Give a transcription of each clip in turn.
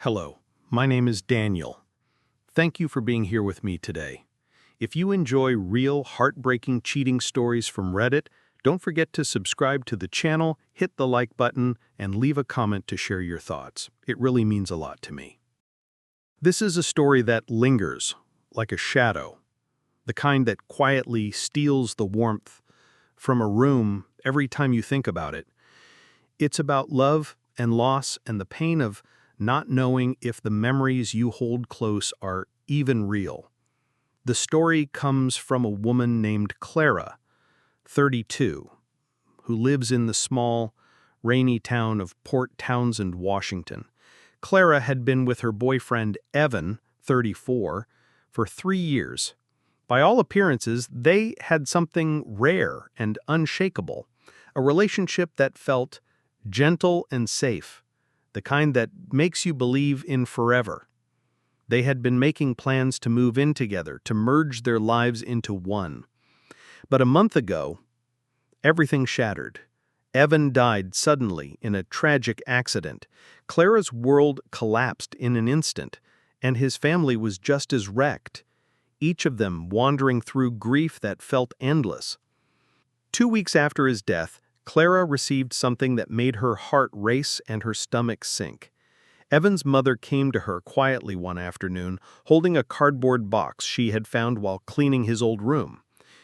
Hello, my name is Daniel. Thank you for being here with me today. If you enjoy real, heartbreaking cheating stories from Reddit, don't forget to subscribe to the channel, hit the like button, and leave a comment to share your thoughts. It really means a lot to me. This is a story that lingers, like a shadow, the kind that quietly steals the warmth from a room every time you think about it. It's about love and loss and the pain of not knowing if the memories you hold close are even real. The story comes from a woman named Clara, 32, who lives in the small, rainy town of Port Townsend, Washington. Clara had been with her boyfriend, Evan, 34, for 3 years. By all appearances, they had something rare and unshakable, a relationship that felt gentle and safe, the kind that makes you believe in forever. They had been making plans to move in together, to merge their lives into one. But a month ago, everything shattered. Evan died suddenly in a tragic accident. Clara's world collapsed in an instant, and his family was just as wrecked, each of them wandering through grief that felt endless. 2 weeks after his death, Clara received something that made her heart race and her stomach sink. Evan's mother came to her quietly one afternoon, holding a cardboard box she had found while cleaning his old room.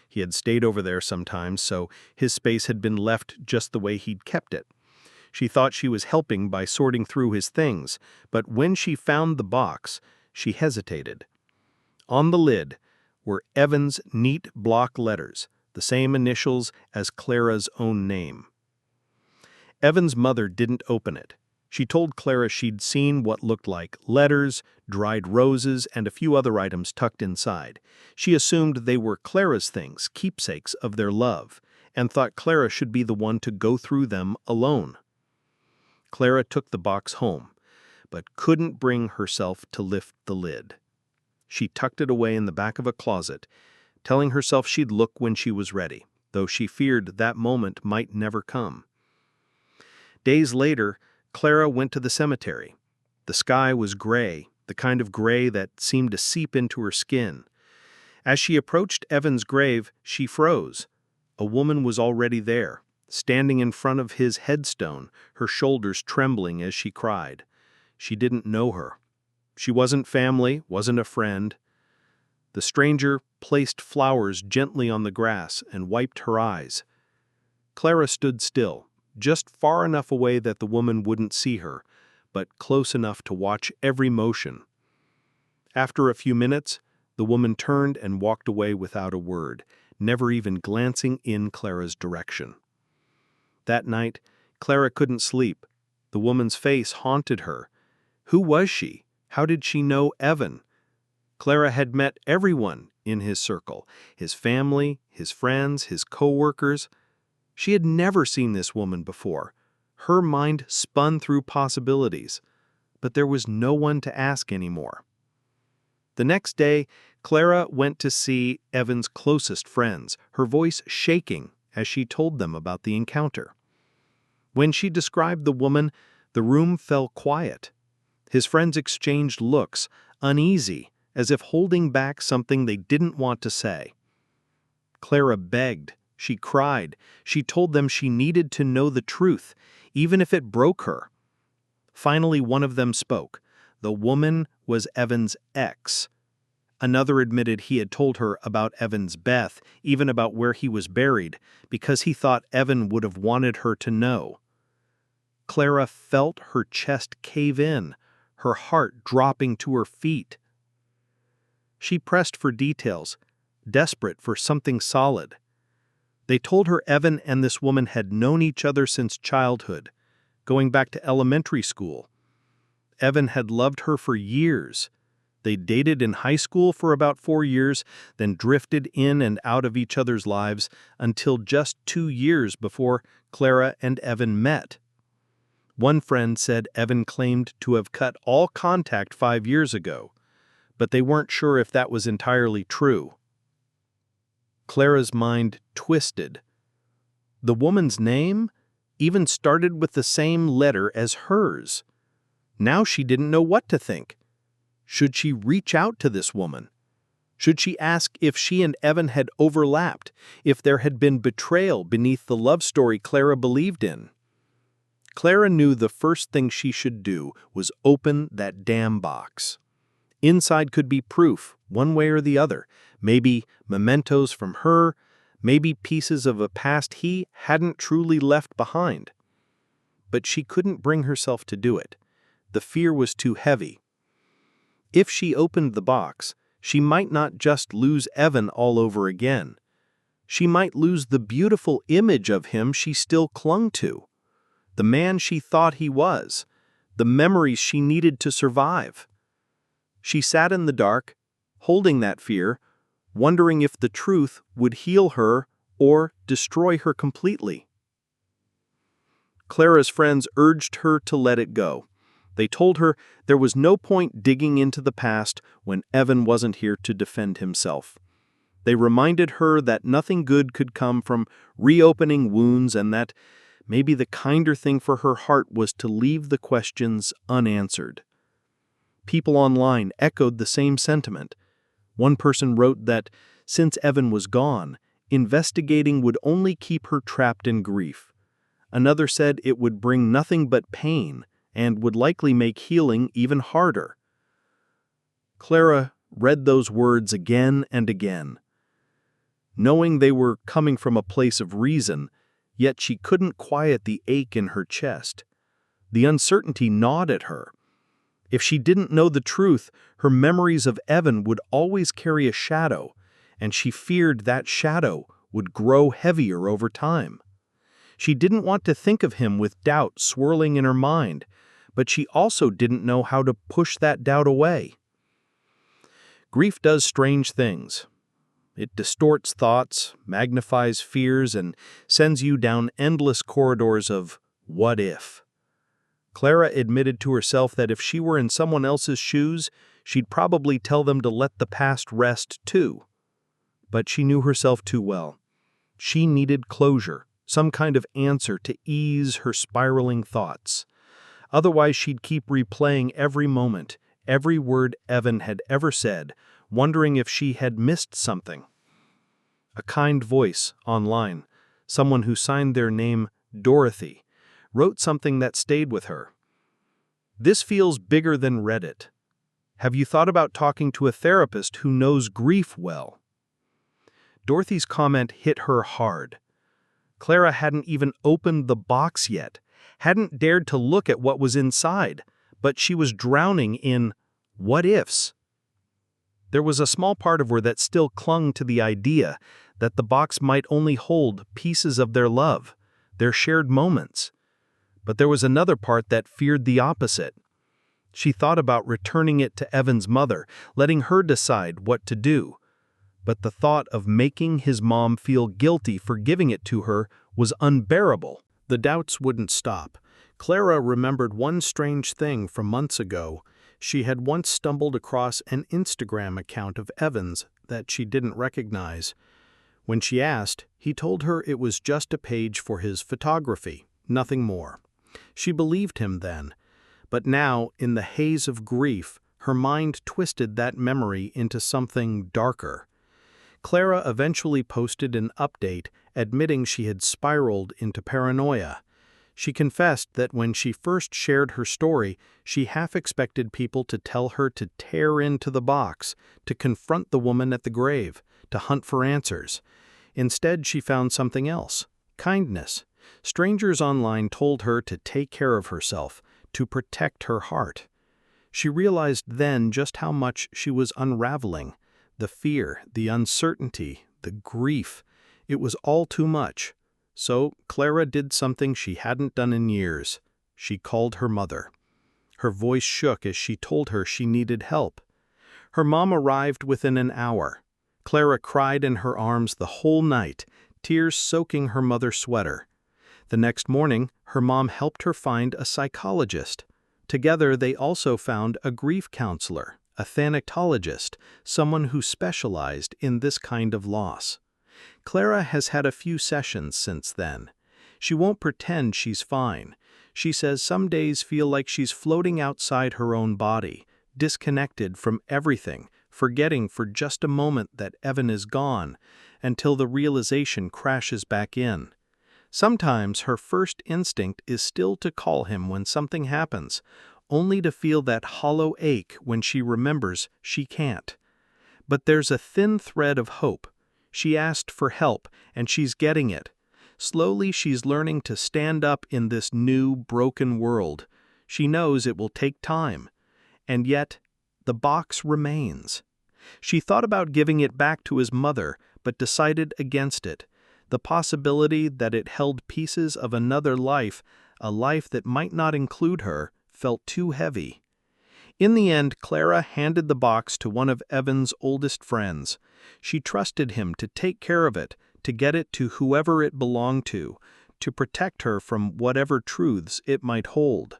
He had stayed over there sometimes, so his space had been left just the way he'd kept it. She thought she was helping by sorting through his things, but when she found the box, she hesitated. On the lid were Evan's neat block letters, the same initials as Clara's own name. Evan's mother didn't open it. She told Clara she'd seen what looked like letters, dried roses, and a few other items tucked inside. She assumed they were Clara's things, keepsakes of their love, and thought Clara should be the one to go through them alone. Clara took the box home, but couldn't bring herself to lift the lid. She tucked it away in the back of a closet, telling herself she'd look when she was ready, though she feared that moment might never come. Days later, Clara went to the cemetery. The sky was gray, the kind of gray that seemed to seep into her skin. As she approached Evan's grave, she froze. A woman was already there, standing in front of his headstone, her shoulders trembling as she cried. She didn't know her. She wasn't family, wasn't a friend. The stranger placed flowers gently on the grass and wiped her eyes. Clara stood still, just far enough away that the woman wouldn't see her, but close enough to watch every motion. After a few minutes, the woman turned and walked away without a word, never even glancing in Clara's direction. That night, Clara couldn't sleep. The woman's face haunted her. Who was she? How did she know Evan? Clara had met everyone in his circle, his family, his friends, his co-workers. She had never seen this woman before. Her mind spun through possibilities, but there was no one to ask anymore. The next day, Clara went to see Evan's closest friends, her voice shaking as she told them about the encounter. When she described the woman, the room fell quiet. His friends exchanged looks, uneasy, as if holding back something they didn't want to say. Clara begged. She cried. She told them she needed to know the truth, even if it broke her. Finally, one of them spoke. The woman was Evan's ex. Another admitted he had told her about Evan's death, even about where he was buried, because he thought Evan would have wanted her to know. Clara felt her chest cave in, her heart dropping to her feet. She pressed for details, desperate for something solid. They told her Evan and this woman had known each other since childhood, going back to elementary school. Evan had loved her for years. They dated in high school for about 4 years, then drifted in and out of each other's lives until just 2 years before Clara and Evan met. One friend said Evan claimed to have cut all contact 5 years ago, but they weren't sure if that was entirely true. Clara's mind twisted. The woman's name even started with the same letter as hers. Now she didn't know what to think. Should she reach out to this woman? Should she ask if she and Evan had overlapped, if there had been betrayal beneath the love story Clara believed in? Clara knew the first thing she should do was open that damn box. Inside could be proof, one way or the other, maybe mementos from her, maybe pieces of a past he hadn't truly left behind. But she couldn't bring herself to do it. The fear was too heavy. If she opened the box, she might not just lose Evan all over again. She might lose the beautiful image of him she still clung to, the man she thought he was, the memories she needed to survive. She sat in the dark, holding that fear, wondering if the truth would heal her or destroy her completely. Clara's friends urged her to let it go. They told her there was no point digging into the past when Evan wasn't here to defend himself. They reminded her that nothing good could come from reopening wounds and that maybe the kinder thing for her heart was to leave the questions unanswered. People online echoed the same sentiment. One person wrote that, since Evan was gone, investigating would only keep her trapped in grief. Another said it would bring nothing but pain and would likely make healing even harder. Clara read those words again and again. Knowing they were coming from a place of reason, yet she couldn't quiet the ache in her chest. The uncertainty gnawed at her. If she didn't know the truth, her memories of Evan would always carry a shadow, and she feared that shadow would grow heavier over time. She didn't want to think of him with doubt swirling in her mind, but she also didn't know how to push that doubt away. Grief does strange things. It distorts thoughts, magnifies fears, and sends you down endless corridors of what if. Clara admitted to herself that if she were in someone else's shoes, she'd probably tell them to let the past rest too. But she knew herself too well. She needed closure, some kind of answer to ease her spiraling thoughts. Otherwise, she'd keep replaying every moment, every word Evan had ever said, wondering if she had missed something. A kind voice online, someone who signed their name Dorothy, wrote something that stayed with her. This feels bigger than Reddit. Have you thought about talking to a therapist who knows grief well? Dorothy's comment hit her hard. Clara hadn't even opened the box yet, hadn't dared to look at what was inside, but she was drowning in what-ifs. There was a small part of her that still clung to the idea that the box might only hold pieces of their love, their shared moments. But there was another part that feared the opposite. She thought about returning it to Evan's mother, letting her decide what to do. But the thought of making his mom feel guilty for giving it to her was unbearable. The doubts wouldn't stop. Clara remembered one strange thing from months ago. She had once stumbled across an Instagram account of Evan's that she didn't recognize. When she asked, he told her it was just a page for his photography, nothing more. She believed him then, but now, in the haze of grief, her mind twisted that memory into something darker. Clara eventually posted an update admitting she had spiraled into paranoia. She confessed that when she first shared her story, she half expected people to tell her to tear into the box, to confront the woman at the grave, to hunt for answers. Instead, she found something else: kindness. Strangers online told her to take care of herself, to protect her heart. She realized then just how much she was unraveling. The fear, the uncertainty, the grief. It was all too much. So Clara did something she hadn't done in years. She called her mother. Her voice shook as she told her she needed help. Her mom arrived within an hour. Clara cried in her arms the whole night, tears soaking her mother's sweater. The next morning, her mom helped her find a psychologist. Together, they also found a grief counselor, a thanatologist, someone who specialized in this kind of loss. Clara has had a few sessions since then. She won't pretend she's fine. She says some days feel like she's floating outside her own body, disconnected from everything, forgetting for just a moment that Evan is gone, until the realization crashes back in. Sometimes her first instinct is still to call him when something happens, only to feel that hollow ache when she remembers she can't. But there's a thin thread of hope. She asked for help, and she's getting it. Slowly she's learning to stand up in this new, broken world. She knows it will take time. And yet, the box remains. She thought about giving it back to his mother, but decided against it. The possibility that it held pieces of another life, a life that might not include her, felt too heavy. In the end, Clara handed the box to one of Evan's oldest friends. She trusted him to take care of it, to get it to whoever it belonged to protect her from whatever truths it might hold.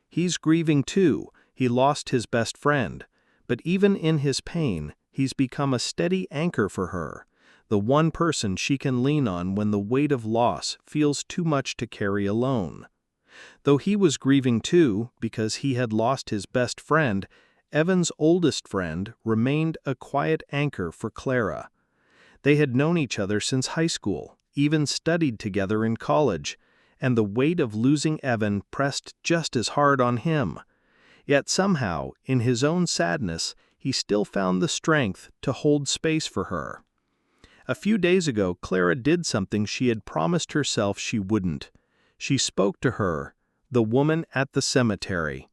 He's grieving too. He lost his best friend. But even in his pain, he's become a steady anchor for her, the one person she can lean on when the weight of loss feels too much to carry alone. Though he was grieving too, because he had lost his best friend, Evan's oldest friend remained a quiet anchor for Clara. They had known each other since high school, even studied together in college, and the weight of losing Evan pressed just as hard on him. Yet somehow, in his own sadness, he still found the strength to hold space for her. A few days ago, Clara did something she had promised herself she wouldn't. She spoke to her, the woman at the cemetery.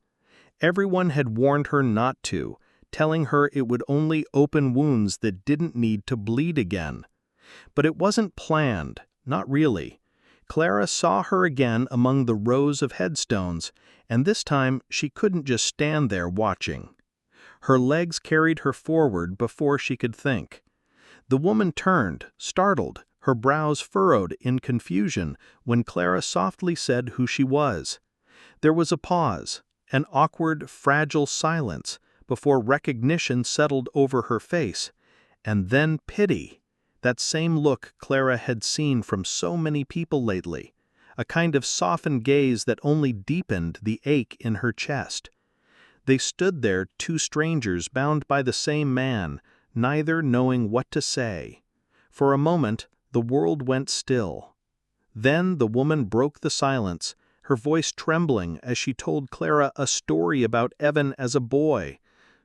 Everyone had warned her not to, telling her it would only open wounds that didn't need to bleed again. But it wasn't planned, not really. Clara saw her again among the rows of headstones, and this time she couldn't just stand there watching. Her legs carried her forward before she could think. The woman turned, startled, her brows furrowed in confusion when Clara softly said who she was. There was a pause, an awkward, fragile silence, before recognition settled over her face, and then pity, that same look Clara had seen from so many people lately, a kind of softened gaze that only deepened the ache in her chest. They stood there, two strangers bound by the same man, neither knowing what to say. For a moment, the world went still. Then the woman broke the silence, her voice trembling as she told Clara a story about Evan as a boy.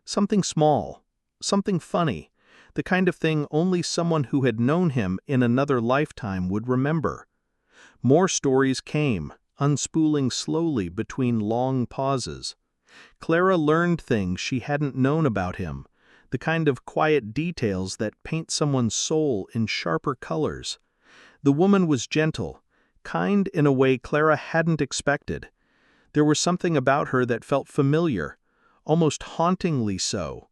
Something small, something funny, the kind of thing only someone who had known him in another lifetime would remember. More stories came, unspooling slowly between long pauses. Clara learned things she hadn't known about him, the kind of quiet details that paint someone's soul in sharper colors. The woman was gentle, kind in a way Clara hadn't expected. There was something about her that felt familiar, almost hauntingly so.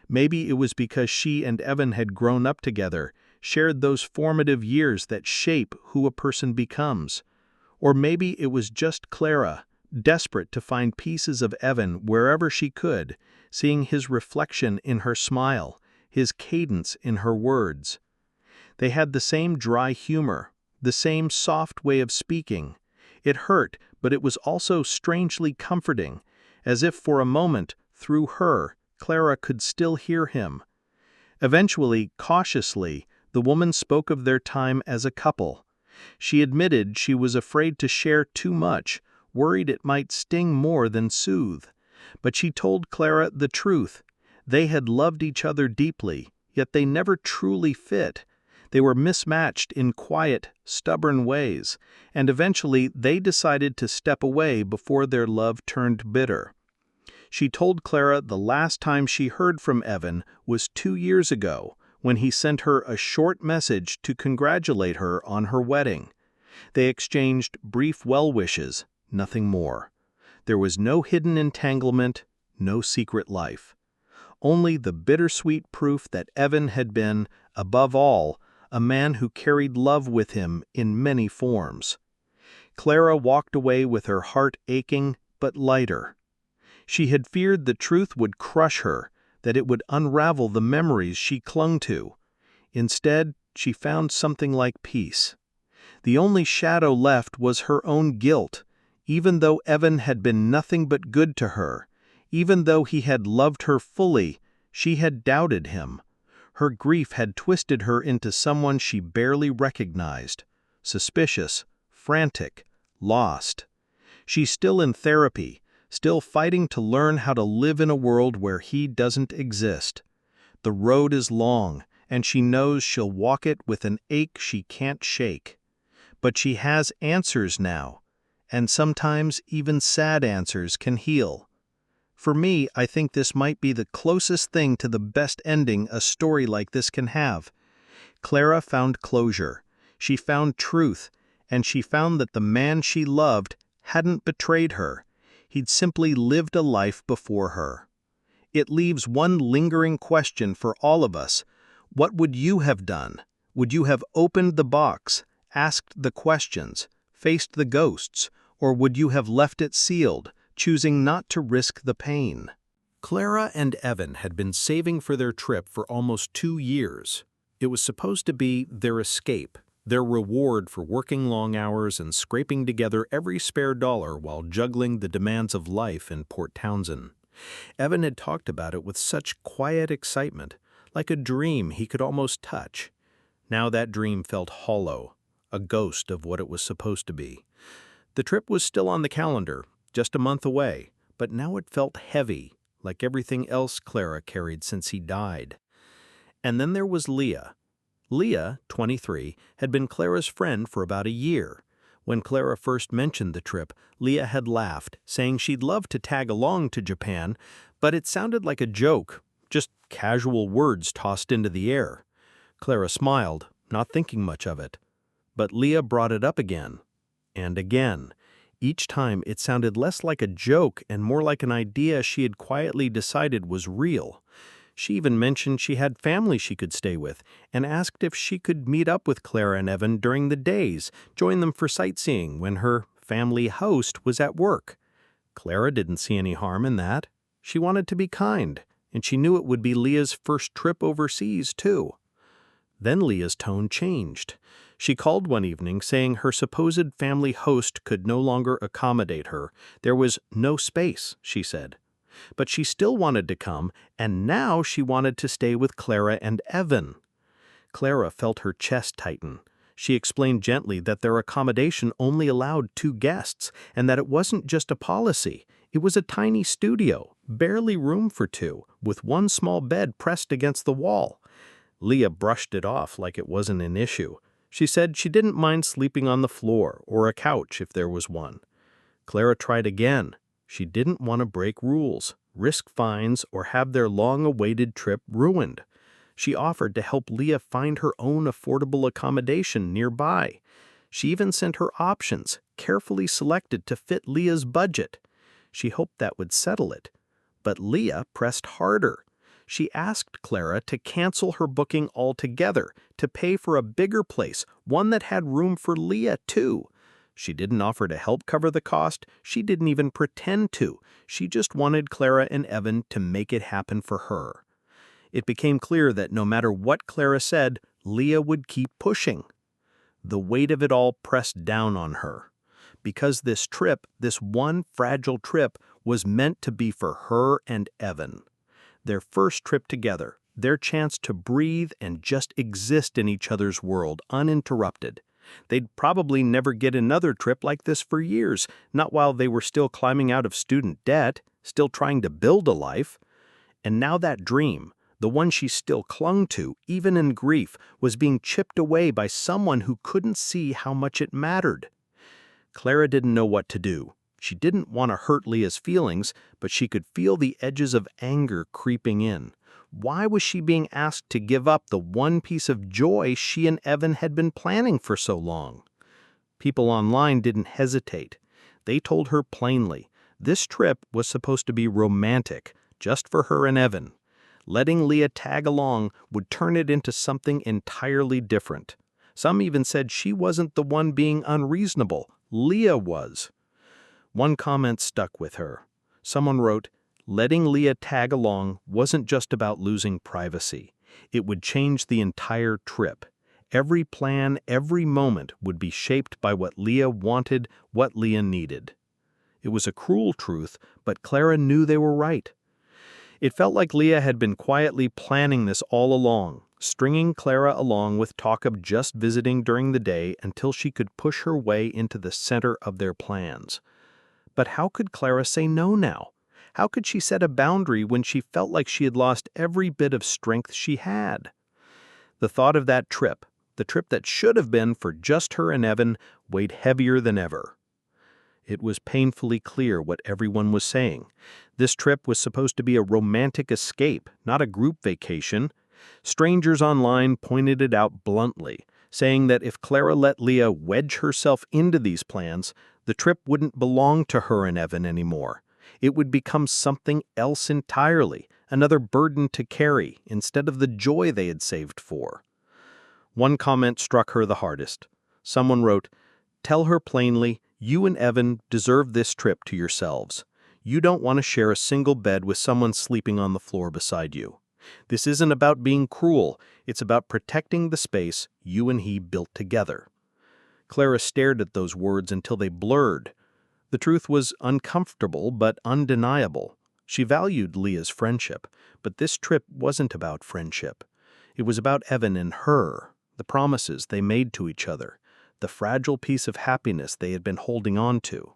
Maybe it was because she and Evan had grown up together, shared those formative years that shape who a person becomes. Or maybe it was just Clara, desperate to find pieces of Evan wherever she could, seeing his reflection in her smile, his cadence in her words. They had the same dry humor, the same soft way of speaking. It hurt, but it was also strangely comforting, as if for a moment, through her, Clara could still hear him. Eventually, cautiously, the woman spoke of their time as a couple. She admitted she was afraid to share too much, worried it might sting more than soothe. But she told Clara the truth. They had loved each other deeply, yet they never truly fit. They were mismatched in quiet, stubborn ways, and eventually they decided to step away before their love turned bitter. She told Clara the last time she heard from Evan was 2 years ago, when he sent her a short message to congratulate her on her wedding. They exchanged brief well wishes, nothing more. There was no hidden entanglement, no secret life. Only the bittersweet proof that Evan had been, above all, a man who carried love with him in many forms. Clara walked away with her heart aching, but lighter. She had feared the truth would crush her, that it would unravel the memories she clung to. Instead, she found something like peace. The only shadow left was her own guilt, Even though Evan had been nothing but good to her, even though he had loved her fully, she had doubted him. Her grief had twisted her into someone she barely recognized, suspicious, frantic, lost. She's still in therapy, still fighting to learn how to live in a world where he doesn't exist. The road is long, and she knows she'll walk it with an ache she can't shake. But she has answers now, and sometimes even sad answers can heal. For me, I think this might be the closest thing to the best ending a story like this can have. Clara found closure, she found truth, and she found that the man she loved hadn't betrayed her. He'd simply lived a life before her. It leaves one lingering question for all of us. What would you have done? Would you have opened the box, asked the questions, faced the ghosts, or would you have left it sealed, choosing not to risk the pain? Clara and Evan had been saving for their trip for almost 2 years. It was supposed to be their escape, their reward for working long hours and scraping together every spare dollar while juggling the demands of life in Port Townsend. Evan had talked about it with such quiet excitement, like a dream he could almost touch. Now that dream felt hollow, a ghost of what it was supposed to be. The trip was still on the calendar, just a month away, but now it felt heavy, like everything else Clara carried since he died. And then there was Leah. Leah, 23, had been Clara's friend for about a year. When Clara first mentioned the trip, Leah had laughed, saying she'd love to tag along to Japan, but it sounded like a joke, just casual words tossed into the air. Clara smiled, not thinking much of it. But Leah brought it up again, and again. Each time it sounded less like a joke and more like an idea she had quietly decided was real. She even mentioned she had family she could stay with and asked if she could meet up with Clara and Evan during the days, join them for sightseeing when her family host was at work. Clara didn't see any harm in that. She wanted to be kind, and she knew it would be Leah's first trip overseas, too. Then Leah's tone changed. She called one evening saying her supposed family host could no longer accommodate her. There was no space, she said. But she still wanted to come, and now she wanted to stay with Clara and Evan. Clara felt her chest tighten. She explained gently that their accommodation only allowed 2 guests, and that it wasn't just a policy. It was a tiny studio, barely room for 2, with one small bed pressed against the wall. Leah brushed it off like it wasn't an issue. She said she didn't mind sleeping on the floor or a couch if there was one. Clara tried again. She didn't want to break rules, risk fines, or have their long-awaited trip ruined. She offered to help Leah find her own affordable accommodation nearby. She even sent her options, carefully selected to fit Leah's budget. She hoped that would settle it. But Leah pressed harder. She asked Clara to cancel her booking altogether, to pay for a bigger place, one that had room for Leah, too. She didn't offer to help cover the cost. She didn't even pretend to. She just wanted Clara and Evan to make it happen for her. It became clear that no matter what Clara said, Leah would keep pushing. The weight of it all pressed down on her. Because this trip, this one fragile trip, was meant to be for her and Evan. Their first trip together, their chance to breathe and just exist in each other's world uninterrupted. They'd probably never get another trip like this for years, not while they were still climbing out of student debt, still trying to build a life. And now that dream, the one she still clung to, even in grief, was being chipped away by someone who couldn't see how much it mattered. Clara didn't know what to do. She didn't want to hurt Leah's feelings, but she could feel the edges of anger creeping in. Why was she being asked to give up the one piece of joy she and Evan had been planning for so long? People online didn't hesitate. They told her plainly, this trip was supposed to be romantic, just for her and Evan. Letting Leah tag along would turn it into something entirely different. Some even said she wasn't the one being unreasonable. Leah was. One comment stuck with her. Someone wrote, letting Leah tag along wasn't just about losing privacy. It would change the entire trip. Every plan, every moment would be shaped by what Leah wanted, what Leah needed. It was a cruel truth, but Clara knew they were right. It felt like Leah had been quietly planning this all along, stringing Clara along with talk of just visiting during the day until she could push her way into the center of their plans. But how could Clara say no now? How could she set a boundary when she felt like she had lost every bit of strength she had? The thought of that trip, the trip that should have been for just her and Evan, weighed heavier than ever. It was painfully clear what everyone was saying. This trip was supposed to be a romantic escape, not a group vacation. Strangers online pointed it out bluntly, saying that if Clara let Leah wedge herself into these plans, the trip wouldn't belong to her and Evan anymore. It would become something else entirely, another burden to carry instead of the joy they had saved for. One comment struck her the hardest. Someone wrote, "Tell her plainly, you and Evan deserve this trip to yourselves. You don't want to share a single bed with someone sleeping on the floor beside you. This isn't about being cruel, it's about protecting the space you and he built together." Clara stared at those words until they blurred. The truth was uncomfortable but undeniable. She valued Leah's friendship, but this trip wasn't about friendship. It was about Evan and her, the promises they made to each other, the fragile piece of happiness they had been holding on to.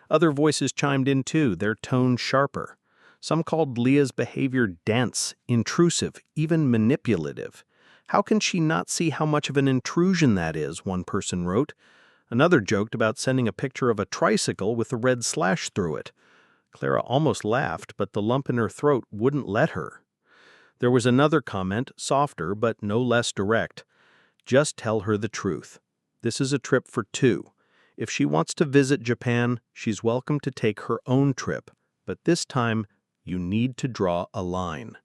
Other voices chimed in too, their tone sharper. Some called Leah's behavior dense, intrusive, even manipulative. "How can she not see how much of an intrusion that is?" one person wrote. Another joked about sending a picture of a tricycle with a red slash through it. Clara almost laughed, but the lump in her throat wouldn't let her. There was another comment, softer but no less direct. "Just tell her the truth. This is a trip for two. If she wants to visit Japan, she's welcome to take her own trip. But this time, you need to draw a line."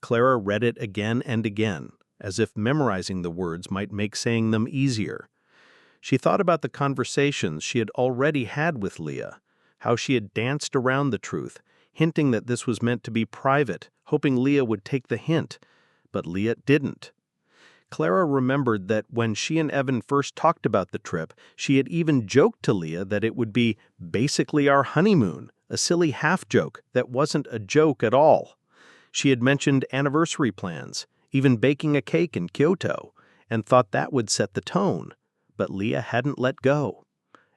Clara read it again and again, as if memorizing the words might make saying them easier. She thought about the conversations she had already had with Leah, how she had danced around the truth, hinting that this was meant to be private, hoping Leah would take the hint. But Leah didn't. Clara remembered that when she and Evan first talked about the trip, she had even joked to Leah that it would be basically our honeymoon, a silly half-joke that wasn't a joke at all. She had mentioned anniversary plans, even baking a cake in Kyoto, and thought that would set the tone. But Leah hadn't let go.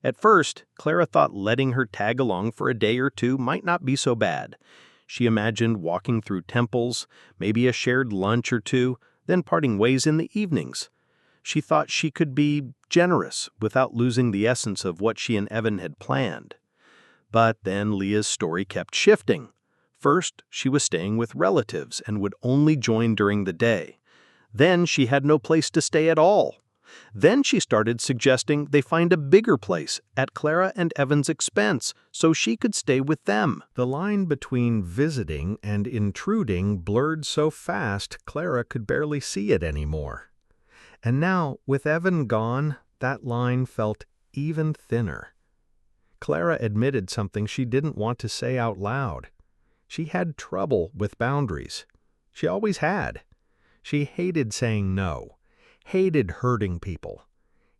At first, Clara thought letting her tag along for a day or two might not be so bad. She imagined walking through temples, maybe a shared lunch or two, then parting ways in the evenings. She thought she could be generous without losing the essence of what she and Evan had planned. But then Leah's story kept shifting. First, she was staying with relatives and would only join during the day. Then she had no place to stay at all. Then she started suggesting they find a bigger place at Clara and Evan's expense so she could stay with them. The line between visiting and intruding blurred so fast Clara could barely see it anymore. And now, with Evan gone, that line felt even thinner. Clara admitted something she didn't want to say out loud. She had trouble with boundaries. She always had. She hated saying no. Hated hurting people,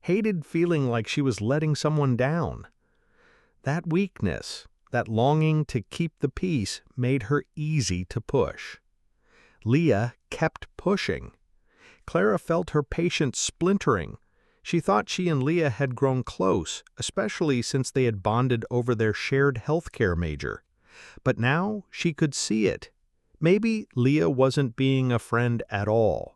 hated feeling like she was letting someone down. That weakness, that longing to keep the peace, made her easy to push. Leah kept pushing. Clara felt her patience splintering. She thought she and Leah had grown close, especially since they had bonded over their shared healthcare major. But now she could see it. Maybe Leah wasn't being a friend at all.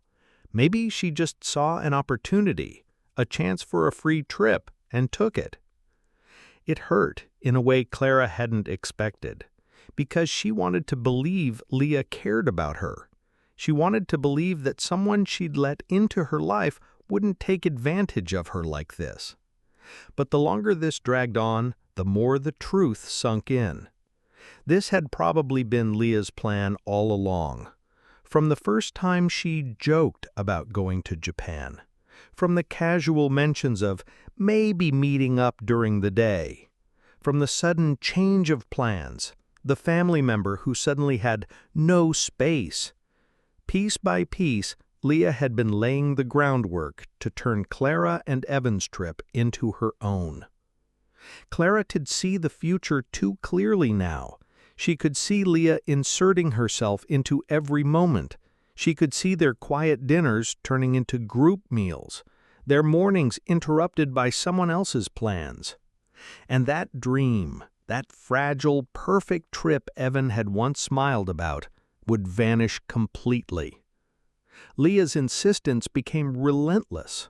Maybe she just saw an opportunity, a chance for a free trip, and took it. It hurt in a way Clara hadn't expected, because she wanted to believe Leah cared about her. She wanted to believe that someone she'd let into her life wouldn't take advantage of her like this. But the longer this dragged on, the more the truth sunk in. This had probably been Leah's plan all along. From the first time she joked about going to Japan, from the casual mentions of maybe meeting up during the day, from the sudden change of plans, the family member who suddenly had no space. Piece by piece, Leah had been laying the groundwork to turn Clara and Evan's trip into her own. Clara could see the future too clearly now. She could see Leah inserting herself into every moment. She could see their quiet dinners turning into group meals, their mornings interrupted by someone else's plans. And that dream, that fragile, perfect trip Evan had once smiled about, would vanish completely. Leah's insistence became relentless.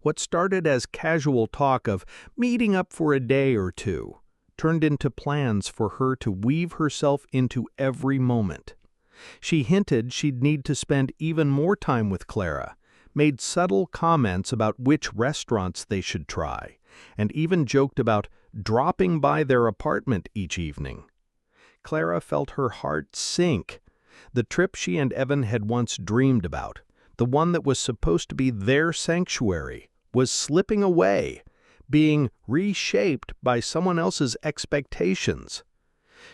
What started as casual talk of meeting up for a day or two turned into plans for her to weave herself into every moment. She hinted she'd need to spend even more time with Clara, made subtle comments about which restaurants they should try, and even joked about dropping by their apartment each evening. Clara felt her heart sink. The trip she and Evan had once dreamed about, the one that was supposed to be their sanctuary, was slipping away, being reshaped by someone else's expectations.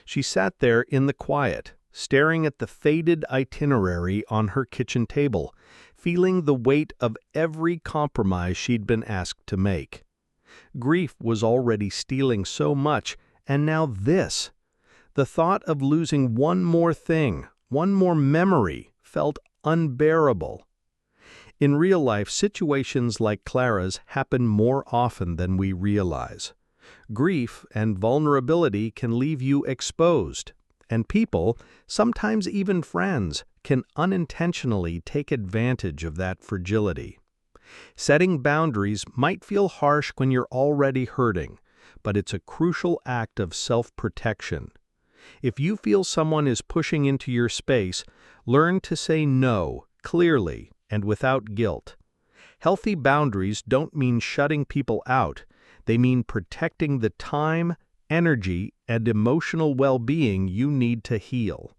She sat there in the quiet, staring at the faded itinerary on her kitchen table, feeling the weight of every compromise she'd been asked to make. Grief was already stealing so much, and now this. The thought of losing one more thing, one more memory, felt unbearable. In real life, situations like Clara's happen more often than we realize. Grief and vulnerability can leave you exposed, and people, sometimes even friends, can unintentionally take advantage of that fragility. Setting boundaries might feel harsh when you're already hurting, but it's a crucial act of self-protection. If you feel someone is pushing into your space, learn to say no clearly and without guilt. Healthy boundaries don't mean shutting people out. They mean protecting the time, energy, and emotional well-being you need to heal.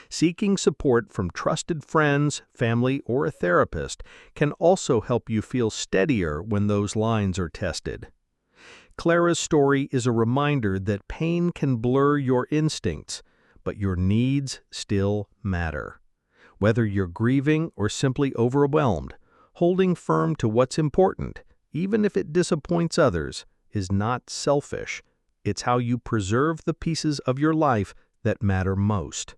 Seeking support from trusted friends, family, or a therapist can also help you feel steadier when those lines are tested. Clara's story is a reminder that pain can blur your instincts, but your needs still matter. Whether you're grieving or simply overwhelmed, holding firm to what's important, even if it disappoints others, is not selfish. It's how you preserve the pieces of your life that matter most.